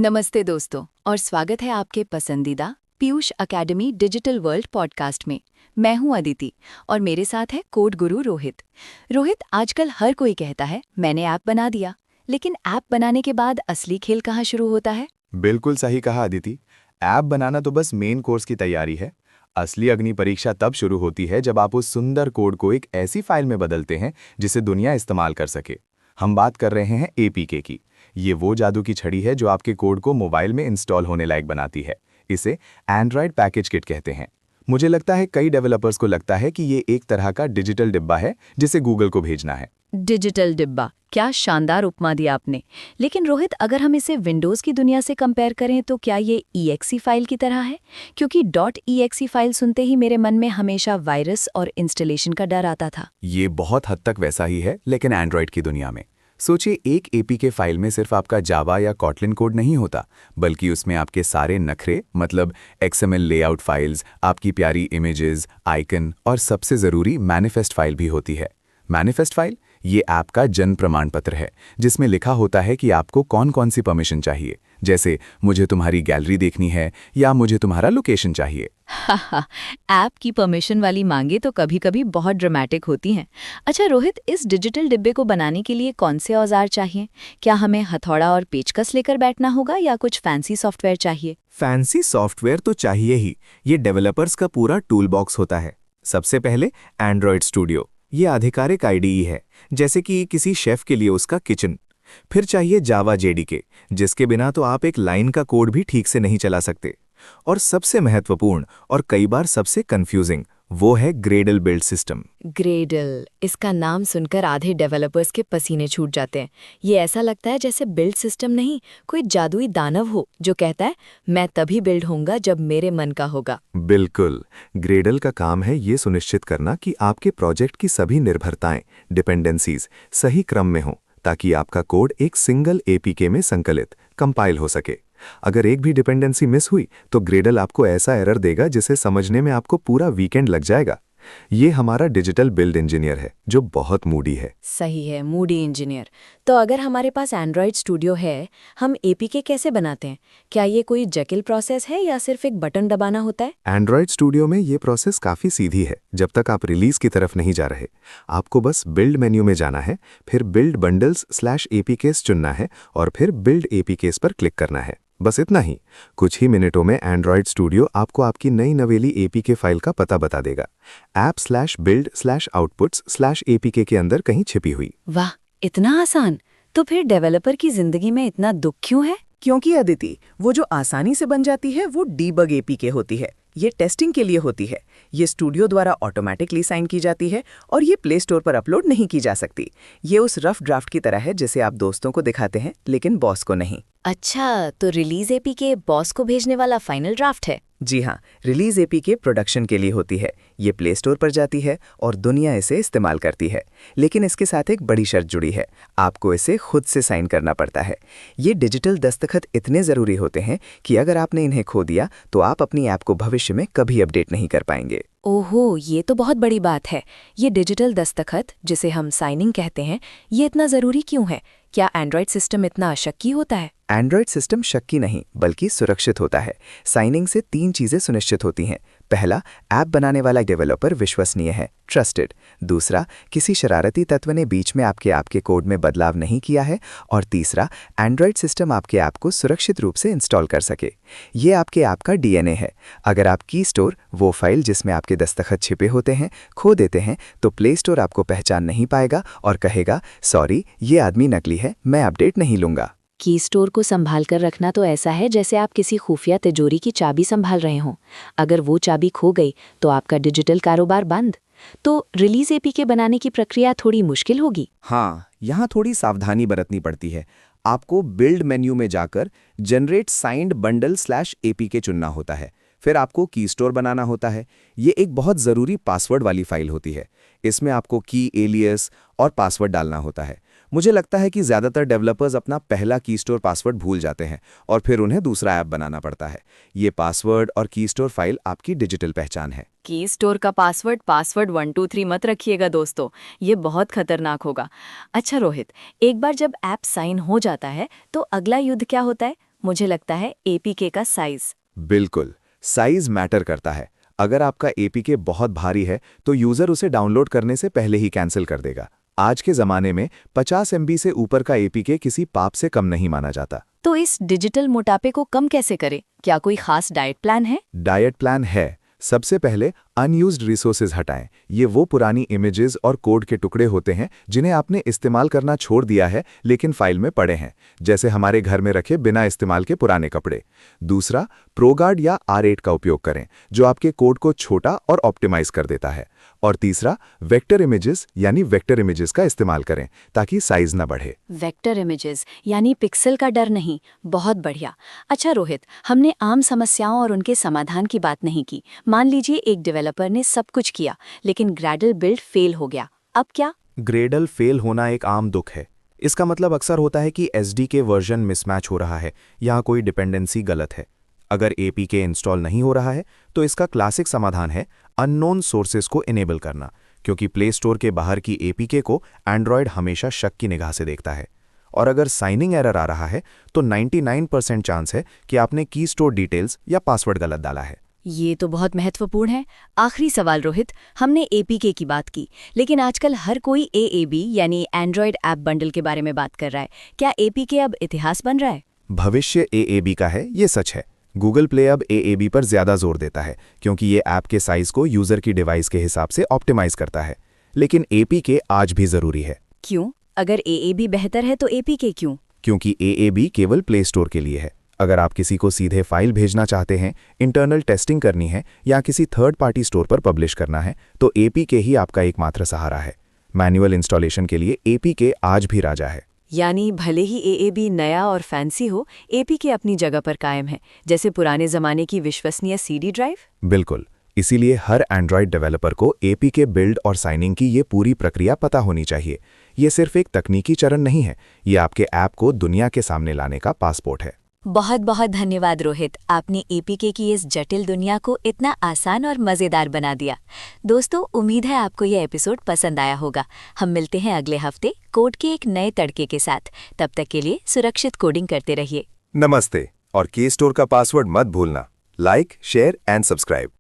नमस्ते दोस्तों और स्वागत है आपके पसंदीदा Piyush academy digital world podcast में। मैं हूं अदिति और मेरे साथ है कोड गुरु रोहित। रोहित, आजकल हर कोई कहता है मैंने ऐप बना दिया, लेकिन ऐप बनाने के बाद असली खेल कहाँ शुरू होता है? बिल्कुल सही कहा अदिति। ऐप बनाना तो बस मेन कोर्स की तैयारी है। असली अग्नि परीक्षा तब शुरू होती है जब आप उस सुंदर कोड को एक ऐसी फाइल में बदलते हैं जिसे दुनिया इस्तेमाल कर सके। हम बात कर रहे हैं एपीके की। ये वो जादू की छड़ी है जो आपके कोड को मोबाइल में इंस्टॉल होने लायक बनाती है। इसे एंड्रॉयड पैकेज किट कहते हैं। मुझे लगता है कई डेवलपर्स को लगता है कि ये एक तरह का डिजिटल डिब्बा है जिसे गूगल को भेजना है। डिजिटल डिब्बा, क्या शानदार उपमा दिया आपने। लेकिन रोहित, अगर हम इसे विंडोज़ की दुनिया से कंपेयर करें तो क्या ये EXE फाइल की तरह है? क्योंकि .exe फाइल सुनते ही मेरे मन में हमेशा वायरस और इंस्टॉलेशन का डर आता था। ये बहुत हद तक वैसा ही है, लेकिन एंड्रॉयड की दुनिया में। सोचिए, एक एपीके फाइल में सिर्फ आपका जावा या कॉटलिन कोड नहीं होता, बल्कि उसमें आपके सारे नखरे, मतलब XML लेआउट फाइल्स, आपकी प्यारी इमेजेस, आइकन और सबसे ज़रूरी मैनिफेस्ट फाइल भी होती है। मैनिफेस्ट फाइल ये ऐप का जन प्रमाण पत्र है, जिसमें लिखा होता है कि आपको कौन कौन सी परमिशन चाहिए, जैसे मुझे तुम्हारी गैलरी देखनी है या मुझे तुम्हारा लोकेशन चाहिए। हा, ऐप की परमिशन वाली मांगे तो कभी-कभी बहुत ड्रामेटिक होती हैं। अच्छा रोहित, इस डिजिटल डिब्बे को बनाने के लिए कौन से औजार चाहिए? क्या हमें हथौड़ा और पेचकस लेकर बैठना होगा या कुछ फैंसी सॉफ्टवेयर चाहिए? फैंसी सॉफ्टवेयर तो चाहिए ही। ये डेवलपर्स का पूरा टूल बॉक्स होता है। सबसे पहले एंड्रॉयड स्टूडियो, ये आधिकारिक IDE है, जैसे कि किसी शेफ के लिए उसका किचन। फिर चाहिए जावा JDK, जिसके बिना तो आप एक लाइन का कोड भी ठीक से नहीं चला सकते। और सबसे महत्वपूर्ण और कई बार सबसे कंफ्यूजिंग, वो है ग्रेडल बिल्ड सिस्टम। ग्रेडल, इसका नाम सुनकर आधे डेवलपर्स के पसीने छूट जाते हैं। ये ऐसा लगता है जैसे बिल्ड सिस्टम नहीं, कोई जादुई दानव हो जो कहता है मैं तभी बिल्ड होऊंगा जब मेरे मन का होगा। बिल्कुल। ग्रेडल का काम है ये सुनिश्चित करना कि आपके प्रोजेक्ट की सभी निर्भरताएं, डिपेंडेंसीज सही क्रम में हों, ताकि आपका कोड एक सिंगल APK में संकलित, कंपाइल हो सके। अगर एक भी डिपेंडेंसी मिस हुई तो ग्रेडल आपको ऐसा एरर देगा जिसे समझने में आपको पूरा वीकेंड लग जाएगा। ये हमारा डिजिटल बिल्ड इंजीनियर है, जो बहुत मूडी है। सही है, मूडी इंजीनियर। तो अगर हमारे पास एंड्रॉयड स्टूडियो है, हम APK कैसे बनाते हैं? क्या ये कोई जटिल प्रोसेस है या सिर्फ एक बटन दबाना होता है? एंड्रॉयड स्टूडियो में ये प्रोसेस काफ़ी सीधी है, जब तक आप रिलीज की तरफ नहीं जा रहे। आपको बस बिल्ड मेन्यू में जाना है, फिर बिल्ड बंडल्स/APKs चुनना है और फिर बिल्ड APKs पर क्लिक करना है। बस इतना ही। कुछ ही मिनटों में एंड्रॉयड स्टूडियो आपको आपकी नई नवेली APK फाइल का पता बता देगा, app/build/outputs/APK के अंदर कहीं छिपी हुई। वाह, इतना आसान! तो फिर डेवलपर की जिंदगी में इतना दुख क्यों है? क्योंकि अदिति, वो जो आसानी से बन जाती है वो डीबग APK होती है। ये टेस्टिंग के लिए होती है। ये स्टूडियो द्वारा ऑटोमेटिकली साइन की जाती है और ये प्ले स्टोर पर अपलोड नहीं की जा सकती। ये उस रफ ड्राफ्ट की तरह है जिसे आप दोस्तों को दिखाते हैं, लेकिन बॉस को नहीं। अच्छा, तो रिलीज APK बॉस को भेजने वाला फाइनल ड्राफ्ट है? जी हाँ, रिलीज APK प्रोडक्शन के लिए होती है। ये प्ले स्टोर पर जाती है और दुनिया इसे इस्तेमाल करती है। लेकिन इसके साथ एक बड़ी शर्त जुड़ी है, आपको इसे खुद से साइन करना पड़ता है। ये डिजिटल दस्तखत इतने ज़रूरी होते हैं कि अगर आपने इन्हें खो दिया तो आप अपनी ऐप को भविष्य में कभी अपडेट नहीं कर पाएंगे। ओहो, ये तो बहुत बड़ी बात है। ये डिजिटल दस्तखत, जिसे हम साइनिंग कहते हैं, ये इतना ज़रूरी क्यों है? क्या एंड्रॉयड सिस्टम इतना अशक्की होता है? एंड्रॉयड सिस्टम शक्की नहीं, बल्कि सुरक्षित होता है। साइनिंग से 3 चीज़ें सुनिश्चित होती हैं। पहला, ऐप बनाने वाला डेवलपर विश्वसनीय है, ट्रस्टेड। दूसरा, किसी शरारती तत्व ने बीच में आपके ऐप के कोड में बदलाव नहीं किया है। और तीसरा, एंड्रॉयड सिस्टम आपके ऐप को सुरक्षित रूप से इंस्टॉल कर सके। ये आपके ऐप का DNA है। अगर आप की स्टोर, वो फाइल जिसमें आपके दस्तखत छिपे होते हैं, खो देते हैं तो प्ले स्टोर आपको पहचान नहीं पाएगा और कहेगा सॉरी, ये आदमी नकली है, मैं अपडेट नहीं लूंगा। की स्टोर को संभाल कर रखना तो ऐसा है जैसे आप किसी खुफिया तिजोरी की चाबी संभाल रहे हों। अगर वो चाबी खो गई तो आपका डिजिटल कारोबार बंद। तो रिलीज APK बनाने की प्रक्रिया थोड़ी मुश्किल होगी। हाँ, यहाँ थोड़ी सावधानी बरतनी पड़ती है। आपको बिल्ड मेन्यू में जाकर जनरेट साइंड बंडल/APK चुनना होता है। फिर आपको की स्टोर बनाना होता है। ये एक बहुत ज़रूरी पासवर्ड वाली फाइल होती है। इसमें आपको की, एलियस और पासवर्ड डालना होता है। मुझे लगता है कि ज़्यादातर डेवलपर्स अपना पहला की स्टोर पासवर्ड भूल जाते हैं और फिर उन्हें दूसरा ऐप बनाना पड़ता है। ये पासवर्ड और की स्टोर फाइल आपकी डिजिटल पहचान है। की स्टोर का पासवर्ड 1 2 3 मत रखिएगा दोस्तों, ये बहुत खतरनाक होगा। अच्छा रोहित, एक बार जब ऐप साइन हो जाता है तो अगला युद्ध क्या होता है? मुझे लगता है एपीके का साइज। बिल्कुल, साइज मैटर करता है। अगर आपका एपीके बहुत भारी है तो यूजर उसे डाउनलोड करने से पहले ही कैंसिल कर देगा। आज के जमाने में 50 MB से ऊपर का एपीके किसी पाप से कम नहीं माना जाता। तो इस डिजिटल मोटापे को कम कैसे करें? क्या कोई खास डाइट प्लान है? डाइट प्लान है। सबसे पहले अनयूज्ड रिसोर्सेज हटाएं। ये वो पुरानी इमेजेस और कोड के टुकड़े होते हैं जिन्हें आपने इस्तेमाल करना छोड़ दिया है लेकिन फाइल में पड़े हैं, जैसे हमारे घर में रखे बिना इस्तेमाल के पुराने कपड़े। दूसरा, प्रोगार्ड या R8 का उपयोग करें, जो आपके कोड को छोटा और ऑप्टिमाइज कर देता है। और तीसरा, वेक्टर इमेजेस का इस्तेमाल करें ताकि साइज ना बढ़े। वेक्टर इमेजेस यानी पिक्सल का डर नहीं। बहुत बढ़िया। अच्छा रोहित, हमने आम समस्याओं और उनके समाधान की बात नहीं की। मान लीजिए एक डेवलपर ने सब कुछ किया लेकिन ग्रेडल बिल्ड फेल हो गया, अब क्या? ग्रेडल फेल होना एक आम दुख है। इसका मतलब अक्सर होता है कि एसडीके वर्जन मिसमैच हो रहा है, यहाँ कोई डिपेंडेंसी गलत है। अगर एपीके इंस्टॉल नहीं हो रहा है तो इसका क्लासिक समाधान है अननोन सोर्सेस को इनेबल करना, क्योंकि प्ले स्टोर के बाहर की एपीके को एंड्रॉयड हमेशा शक की निगाह से देखता है। और अगर साइनिंग एरर आ रहा है तो 99% चांस है कि आपने की स्टोर डिटेल्स या पासवर्ड गलत डाला है। ये तो बहुत महत्वपूर्ण है। आखिरी सवाल रोहित, हमने एपीके की बात की लेकिन आजकल हर कोई एएबी यानी एंड्रॉयड ऐप बंडल के बारे में बात कर रहा है। क्या एपीके अब इतिहास बन रहा है? भविष्य एएबी का है, ये सच है। गूगल प्ले अब एएबी पर ज्यादा जोर देता है क्योंकि ये ऐप के साइज को यूजर की डिवाइस के हिसाब से ऑप्टिमाइज करता है। लेकिन एपीके आज भी जरूरी है। क्यों? अगर एएबी बेहतर है तो एपीके क्यों? क्योंकि एएबी केवल प्ले स्टोर के लिए है। अगर आप किसी को सीधे फाइल भेजना चाहते हैं, इंटरनल टेस्टिंग करनी है या किसी थर्ड पार्टी स्टोर पर पब्लिश करना है तो एपीके ही आपका एकमात्र सहारा है। मैनुअल इंस्टॉलेशन के लिए एपीके आज भी राजा है। यानी भले ही एएबी नया और फैंसी हो, एपीके अपनी जगह पर कायम है, जैसे पुराने जमाने की विश्वसनीय सीडी ड्राइव। बिल्कुल, इसीलिए हर एंड्रॉयड डेवलपर को एपीके बिल्ड और साइनिंग की ये पूरी प्रक्रिया पता होनी चाहिए। ये सिर्फ एक तकनीकी चरण नहीं है, ये आपके ऐप को दुनिया के सामने लाने का पासपोर्ट है। बहुत बहुत धन्यवाद रोहित, आपने एपीके की इस जटिल दुनिया को इतना आसान और मज़ेदार बना दिया। दोस्तों, उम्मीद है आपको यह एपिसोड पसंद आया होगा। हम मिलते हैं अगले हफ्ते कोड के एक नए तड़के के साथ। तब तक के लिए सुरक्षित कोडिंग करते रहिए। नमस्ते, और की स्टोर का पासवर्ड मत भूलना। Like, share and subscribe.